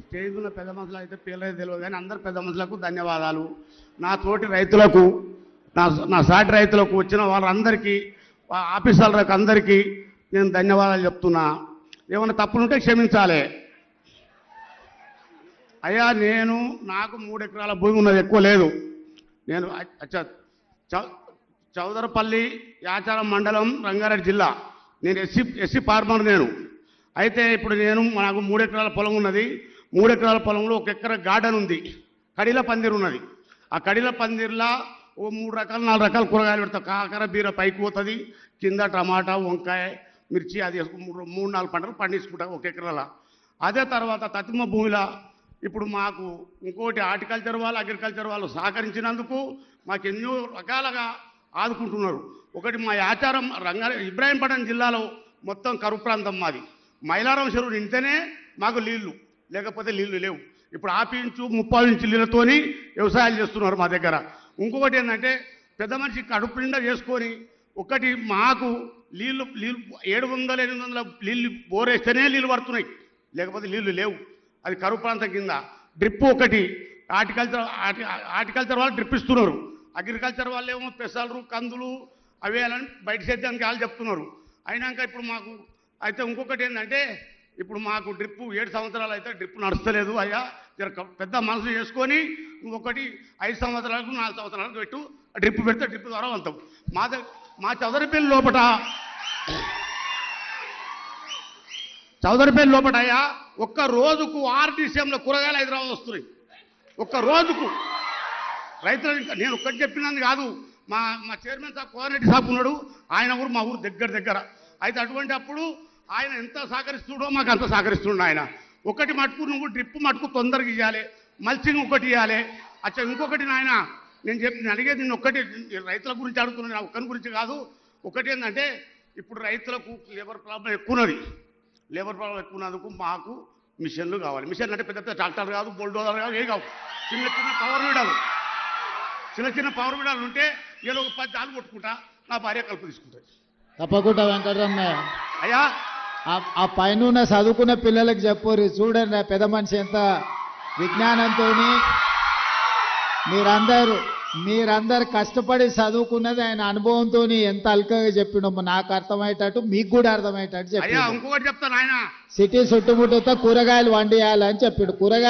Stage ఉన్న పెద్ద మనుషులు అయితే పేర్లు తెలియదు కానీ అందరు పెద్ద మనుషులకు ధన్యవాదాలు. నా తోటి రైతులకు, నా సాటి రైతులకు, వచ్చిన వాళ్ళందరికీ, ఆఫీసర్లకు అందరికీ నేను ధన్యవాదాలు చెప్తున్నా. ఏమైనా తప్పులుంటే క్షమించాలి. అయ్యా నాకు 3 ఎకరాల భూమి ఉన్నది, ఎక్కువ లేదు. నేను చౌదరపల్లి యాచారం మండలం, రంగారెడ్డి జిల్లా. నేను ఎస్సీ ఫార్మర్. అయితే ఇప్పుడు నాకు 3 ఎకరాల పొలం ఉన్నది. 3 ఎకరాల పొలంలో 1 ఎకరా గార్డెన్ ఉంది, కడిల పందిరు ఉన్నది. ఆ కడిల పందిర్లా ఓ 3 రకాలు 4 రకాల కూరగాయలు పెడతా. కాకర బీర పైకి పోతుంది, కింద టమాటా, వంకాయ, మిర్చి, అది 3-4 పంటలు పండించుకుంటా 1 ఎకరాల. అదే తర్వాత తతిమ భూమిలో ఇప్పుడు మాకు ఇంకోటి హార్టికల్చర్ వాళ్ళు, అగ్రికల్చర్ వాళ్ళు సహకరించినందుకు మాకు ఎన్నో రకాలుగా ఆదుకుంటున్నారు. ఒకటి మా ఆచారం ఇబ్రాహీంపట్నం జిల్లాలో మొత్తం కరువు ప్రాంతం మాది. మైలారం చెరువు నిండితేనే మాకు నీళ్లు, లేకపోతే నీళ్లు లేవు. ఇప్పుడు 1/2 ఇంచు 30 ఇంచు నీళ్ళతోని వ్యవసాయాలు చేస్తున్నారు మా దగ్గర. ఇంకొకటి ఏంటంటే పెద్ద మనిషి కడుపు నిండా చేసుకొని ఒకటి మాకు నీళ్లు 700-800 నీళ్ళు బోరేస్తేనే నీళ్ళు పడుతున్నాయి, లేకపోతే నీళ్లు లేవు. అది కరువు ప్రాంతం కింద. డ్రిప్ ఒకటి హార్టికల్చర్ వాళ్ళు డ్రిప్ ఇస్తున్నారు. అగ్రికల్చర్ వాళ్ళు ఏమో పెసలు, కందులు అవి అని బయట సేద్యానికి వాళ్ళు చెప్తున్నారు. అయినాక ఇప్పుడు మాకు అయితే ఇంకొకటి ఏంటంటే ఇప్పుడు మాకు డ్రిప్ 7 సంవత్సరాలు అయితే డ్రిప్ నడుస్తలేదు. అయ్యా పెద్ద మనసు చేసుకొని ఇంకొకటి 5 సంవత్సరాలకు 4 సంవత్సరాలకు పెట్టు, డ్రిప్ పెడితే డ్రిప్ ద్వారా వెళ్తాం. మా చౌదరిపల్లి లోపట అయ్యా ఒక్క రోజుకు 6 డిసెంలో కూరగాయలు హైదరాబాద్ వస్తున్నాయి. ఒక్క రోజుకు రైతులు. నేను ఒక్కటి చెప్పినది కాదు, మా చైర్మన్ సాబ్ కోఆర్డినేటర్ సాబ్ ఉన్నాడు, ఆయన ఊరు మా ఊరు దగ్గర. అయితే అటువంటి అప్పుడు ఆయన ఎంత సహకరిస్తుడో మాకు అంత సహకరిస్తుండ ఆయన. ఒకటి మటుకు నువ్వు డ్రిప్ మటుకు తొందరగా ఇవ్వాలి, మల్చింగ్ ఒకటి ఇవ్వాలి. ఇంకొకటి నాయన నేను అడిగేది నేను ఒక్కటి రైతుల గురించి అడుగుతున్నాను, ఒక్కరి గురించి కాదు. ఒకటి ఏంటంటే ఇప్పుడు రైతులకు లేబర్ ప్రాబ్లం ఎక్కువన్నది. లేబర్ ప్రాబ్లం ఎక్కువన్నందుకు మాకు మిషన్లు కావాలి. మిషన్ అంటే పెద్ద ట్రాక్టర్ కాదు, బుల్డోజర్ కాదు, ఏ కావు, చిన్న పవర్ వీడాలు ఉంటే నేను ఒక 10 జాలు కొట్టుకుంటా, నా భార్య కలుపు తీసుకుంటుంది. తప్పకుండా వెంకటరమణ అయ్యా ఆ పైన చదువుకున్న పిల్లలకు చెప్పరు, చూడండి పెద్ద మనిషి ఎంత విజ్ఞానంతో మీరందరు కష్టపడి చదువుకున్నది ఆయన అనుభవంతో ఎంత అల్కగా చెప్పినమ్మా. నాకు అర్థమయ్యేటట్టు మీకు కూడా అర్థమయ్యేటట్టు చెప్పి ఇంకొకటి చెప్తాను. ఆయన సిటీ చుట్టుముట్టుతో కూరగాయలు వండియాలని చెప్పాడు. కూరగాయలు